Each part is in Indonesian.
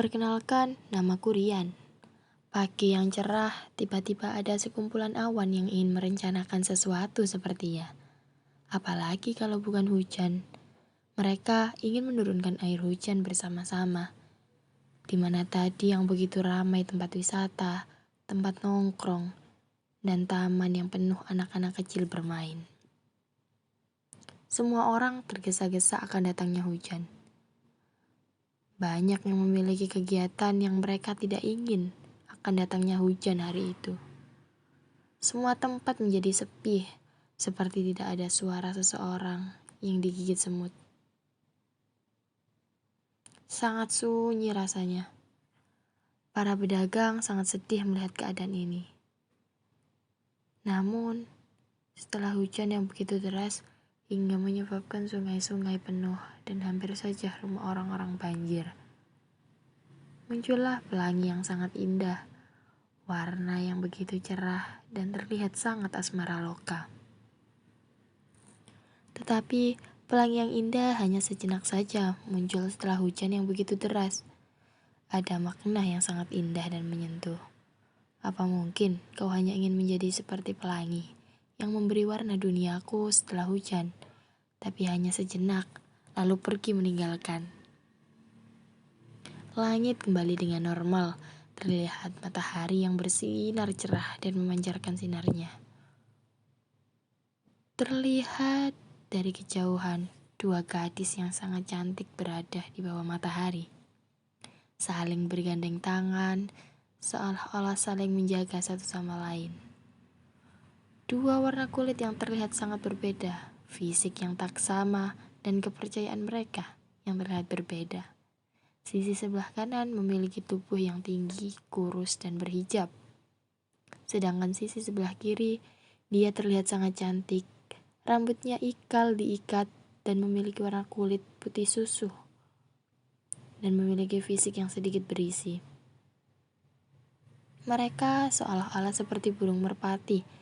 Perkenalkan, namaku Rian. Pagi yang cerah, tiba-tiba ada sekumpulan awan yang ingin merencanakan sesuatu sepertinya. Apalagi kalau bukan hujan. Mereka ingin menurunkan air hujan bersama-sama. Di mana tadi yang begitu ramai tempat wisata, tempat nongkrong, dan taman yang penuh anak-anak kecil bermain. Semua orang tergesa-gesa akan datangnya hujan. Banyak yang memiliki kegiatan yang mereka tidak ingin akan datangnya hujan hari itu. Semua tempat menjadi sepi, seperti tidak ada suara seseorang yang digigit semut. Sangat sunyi rasanya. Para pedagang sangat sedih melihat keadaan ini. Namun, setelah hujan yang begitu deras hingga menyebabkan sungai-sungai penuh dan hampir saja rumah orang-orang banjir, muncullah pelangi yang sangat indah, warna yang begitu cerah dan terlihat sangat asmara loka. Tetapi pelangi yang indah hanya sejenak saja muncul setelah hujan yang begitu deras. Ada makna yang sangat indah dan menyentuh. Apa mungkin kau hanya ingin menjadi seperti pelangi yang memberi warna duniaku setelah hujan, tapi hanya sejenak, lalu pergi meninggalkan. Langit kembali dengan normal, terlihat matahari yang bersinar cerah dan memancarkan sinarnya. Terlihat dari kejauhan, dua gadis yang sangat cantik berada di bawah matahari. Saling bergandeng tangan, seolah-olah saling menjaga satu sama lain. Dua warna kulit yang terlihat sangat berbeda, fisik yang tak sama, dan kepercayaan mereka yang terlihat berbeda. Sisi sebelah kanan memiliki tubuh yang tinggi, kurus, dan berhijab. Sedangkan sisi sebelah kiri, dia terlihat sangat cantik. Rambutnya ikal diikat dan memiliki warna kulit putih susu. Dan memiliki fisik yang sedikit berisi. Mereka seolah-olah seperti burung merpati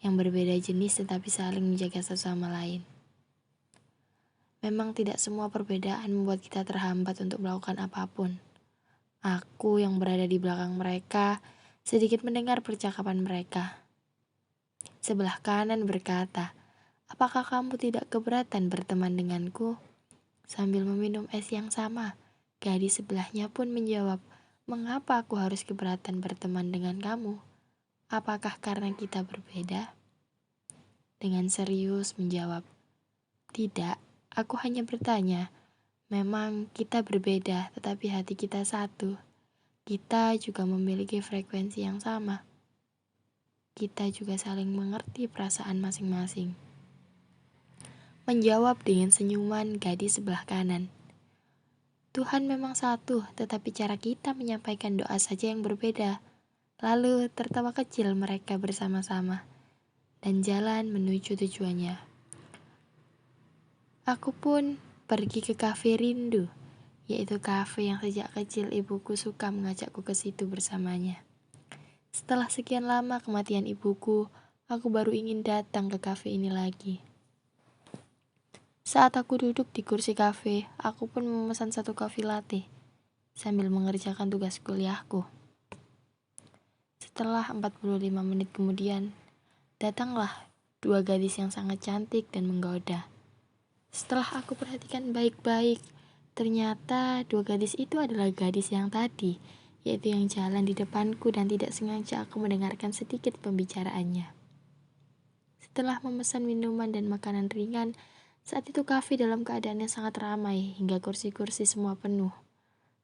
yang berbeda jenis tetapi saling menjaga satu sama lain. Memang tidak semua perbedaan membuat kita terhambat untuk melakukan apapun. Aku yang berada di belakang mereka sedikit mendengar percakapan mereka. Sebelah kanan berkata, "Apakah kamu tidak keberatan berteman denganku?" Sambil meminum es yang sama, gadis sebelahnya pun menjawab, "Mengapa aku harus keberatan berteman dengan kamu? Apakah karena kita berbeda?" Dengan serius menjawab, "Tidak, aku hanya bertanya. Memang kita berbeda, tetapi hati kita satu. Kita juga memiliki frekuensi yang sama. Kita juga saling mengerti perasaan masing-masing." Menjawab dengan senyuman gadis sebelah kanan. Tuhan memang satu, tetapi cara kita menyampaikan doa saja yang berbeda. Lalu tertawa kecil mereka bersama-sama dan jalan menuju tujuannya. Aku pun pergi ke kafe rindu, yaitu kafe yang sejak kecil ibuku suka mengajakku ke situ bersamanya. Setelah sekian lama kematian ibuku, aku baru ingin datang ke kafe ini lagi. Saat aku duduk di kursi kafe, aku pun memesan satu kopi latte sambil mengerjakan tugas kuliahku. Setelah 45 menit kemudian, datanglah dua gadis yang sangat cantik dan menggoda. Setelah aku perhatikan baik-baik, ternyata dua gadis itu adalah gadis yang tadi, yaitu yang jalan di depanku dan tidak sengaja aku mendengarkan sedikit pembicaraannya. Setelah memesan minuman dan makanan ringan, saat itu kafe dalam keadaan yang sangat ramai hingga kursi-kursi semua penuh.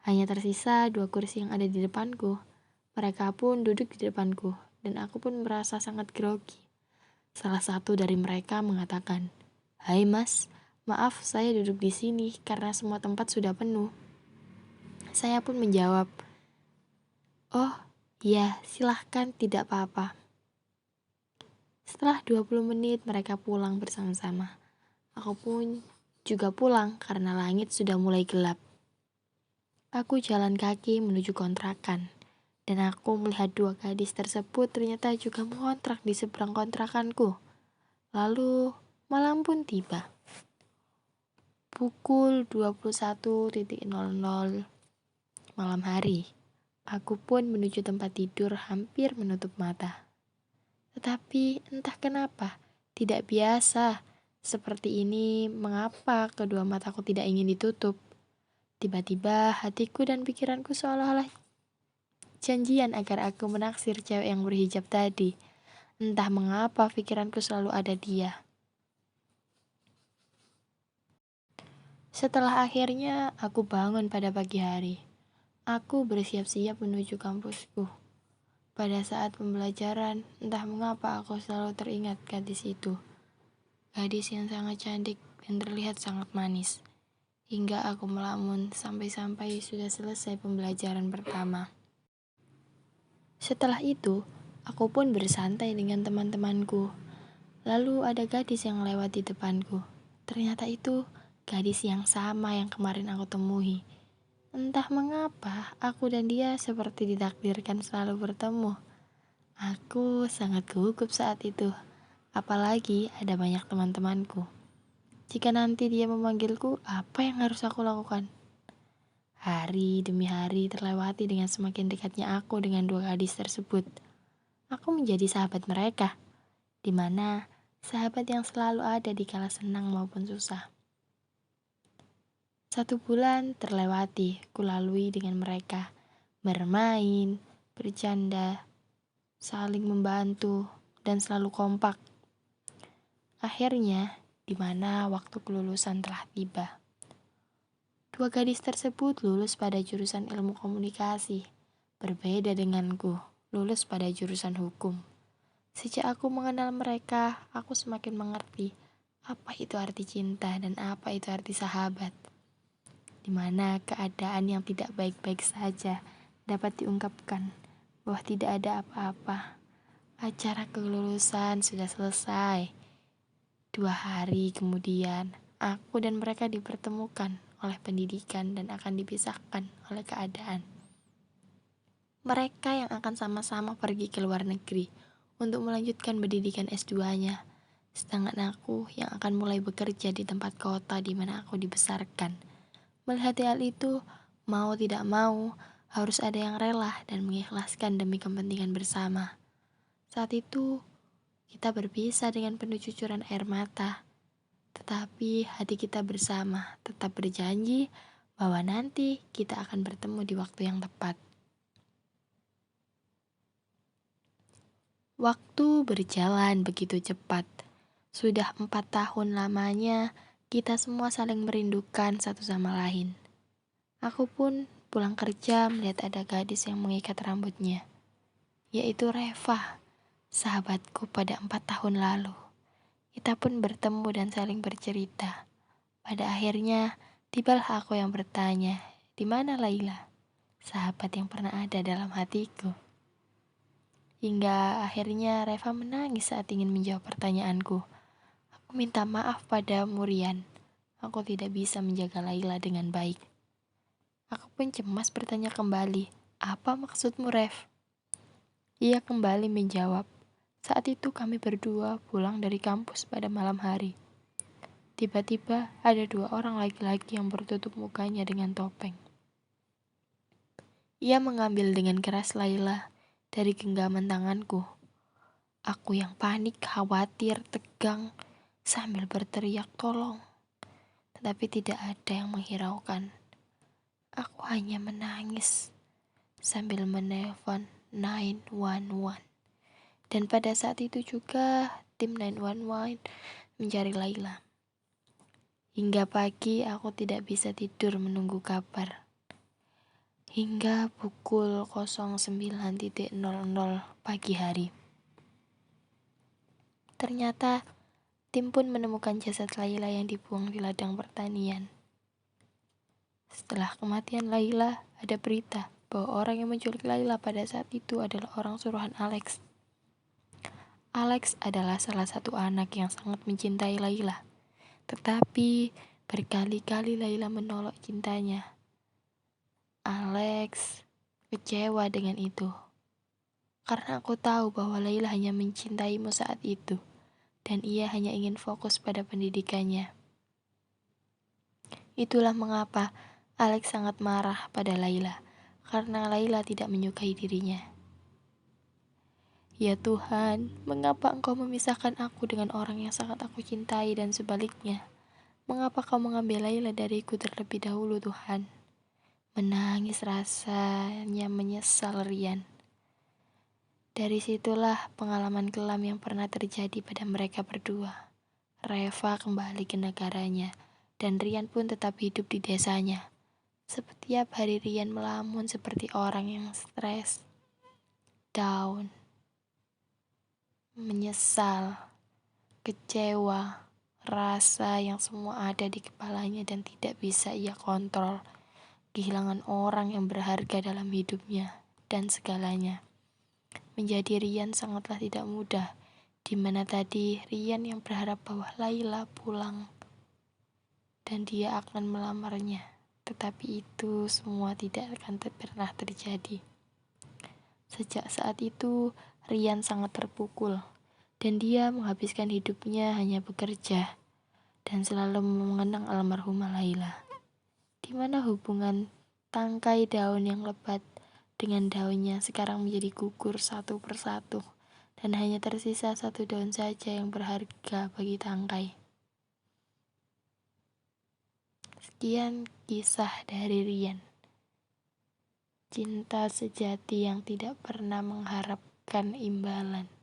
Hanya tersisa dua kursi yang ada di depanku. Mereka pun duduk di depanku dan aku pun merasa sangat grogi. Salah satu dari mereka mengatakan, "Hai mas, maaf saya duduk di sini karena semua tempat sudah penuh." Saya pun menjawab, "Oh, ya silahkan tidak apa-apa." Setelah 20 menit mereka pulang bersama-sama. Aku pun juga pulang karena langit sudah mulai gelap. Aku jalan kaki menuju kontrakan. Dan aku melihat dua gadis tersebut ternyata juga mengontrak di seberang kontrakanku. Lalu malam pun tiba. Pukul 21.00 Malam hari, aku pun menuju tempat tidur hampir menutup mata. Tetapi entah kenapa, tidak biasa. Seperti ini, mengapa kedua mataku tidak ingin ditutup? Tiba-tiba hatiku dan pikiranku seolah-olah janjian agar aku menaksir cewek yang berhijab tadi. Entah mengapa pikiranku selalu ada dia. Setelah akhirnya aku bangun pada pagi hari, aku bersiap-siap menuju kampusku. Pada saat pembelajaran, entah mengapa aku selalu teringat gadis itu. Gadis yang sangat cantik dan terlihat sangat manis. Hingga aku melamun sampai-sampai sudah selesai pembelajaran pertama. Setelah itu, aku pun bersantai dengan teman-temanku. Lalu ada gadis yang lewat di depanku. Ternyata itu gadis yang sama yang kemarin aku temui. Entah mengapa, aku dan dia seperti ditakdirkan selalu bertemu. Aku sangat gugup saat itu. Apalagi ada banyak teman-temanku. Jika nanti dia memanggilku, apa yang harus aku lakukan? Hari demi hari terlewati dengan semakin dekatnya aku dengan dua gadis tersebut. Aku menjadi sahabat mereka, di mana sahabat yang selalu ada di kala senang maupun susah. 1 bulan terlewati, kulalui dengan mereka, bermain, bercanda, saling membantu, dan selalu kompak. Akhirnya, di mana waktu kelulusan telah tiba. Dua gadis tersebut lulus pada jurusan ilmu komunikasi, berbeda denganku, lulus pada jurusan hukum. Sejak aku mengenal mereka, aku semakin mengerti apa itu arti cinta dan apa itu arti sahabat. Di mana keadaan yang tidak baik-baik saja dapat diungkapkan bahwa tidak ada apa-apa. Acara kelulusan sudah selesai. 2 hari kemudian, aku dan mereka dipertemukan oleh pendidikan dan akan dipisahkan oleh keadaan. Mereka yang akan sama-sama pergi ke luar negeri untuk melanjutkan pendidikan S2-nya. Sedangkan aku yang akan mulai bekerja di tempat kota di mana aku dibesarkan. Melihat hal itu, mau tidak mau, harus ada yang rela dan mengikhlaskan demi kepentingan bersama. Saat itu, kita berpisah dengan penuh cucuran air mata. Tetapi hati kita bersama tetap berjanji bahwa nanti kita akan bertemu di waktu yang tepat. Waktu berjalan begitu cepat. Sudah 4 tahun lamanya, kita semua saling merindukan satu sama lain. Aku pun pulang kerja melihat ada gadis yang mengikat rambutnya, yaitu Reva, sahabatku pada 4 tahun lalu. Kita pun bertemu dan saling bercerita. Pada akhirnya, tibalah aku yang bertanya, di mana Laila, sahabat yang pernah ada dalam hatiku? Hingga akhirnya Reva menangis saat ingin menjawab pertanyaanku. Aku minta maaf pada Murian. Aku tidak bisa menjaga Laila dengan baik. Aku pun cemas bertanya kembali, apa maksudmu, Rev? Ia kembali menjawab, saat itu kami berdua pulang dari kampus pada malam hari. Tiba-tiba ada 2 orang laki-laki yang bertutup mukanya dengan topeng. Ia mengambil dengan keras Laila dari genggaman tanganku. Aku yang panik, khawatir, tegang, sambil berteriak tolong. Tetapi tidak ada yang menghiraukan. Aku hanya menangis sambil menelpon 911. Dan pada saat itu juga tim 911 mencari Laila. Hingga pagi aku tidak bisa tidur menunggu kabar. Hingga pukul 09.00 pagi hari. Ternyata tim pun menemukan jasad Laila yang dibuang di ladang pertanian. Setelah kematian Laila, ada berita bahwa orang yang menculik Laila pada saat itu adalah orang suruhan Alex. Alex adalah salah satu anak yang sangat mencintai Laila. Tetapi berkali-kali Laila menolak cintanya. Alex kecewa dengan itu. Karena aku tahu bahwa Laila hanya mencintaimu saat itu. Dan ia hanya ingin fokus pada pendidikannya. Itulah mengapa Alex sangat marah pada Laila. karena Laila tidak menyukai dirinya. Ya Tuhan, mengapa Engkau memisahkan aku dengan orang yang sangat aku cintai dan sebaliknya? Mengapa Kau mengambil Laila dariku terlebih dahulu, Tuhan? Menangis rasanya menyesal Rian. Dari situlah pengalaman kelam yang pernah terjadi pada mereka berdua. Reva kembali ke negaranya, dan Rian pun tetap hidup di desanya. Setiap hari Rian melamun seperti orang yang stres, down, menyesal, kecewa, rasa yang semua ada di kepalanya dan tidak bisa ia kontrol. Kehilangan orang yang berharga dalam hidupnya dan segalanya. Menjadi Rian sangatlah tidak mudah, di mana tadi Rian yang berharap bahwa Laila pulang dan dia akan melamarnya. Tetapi itu semua tidak akan pernah terjadi. Sejak saat itu, Rian sangat terpukul, dan dia menghabiskan hidupnya hanya bekerja dan selalu mengenang almarhumah Laila. Di mana hubungan tangkai daun yang lebat dengan daunnya sekarang menjadi gugur satu persatu, dan hanya tersisa satu daun saja yang berharga bagi tangkai. Sekian kisah dari Rian. Cinta sejati yang tidak pernah mengharapkan imbalan.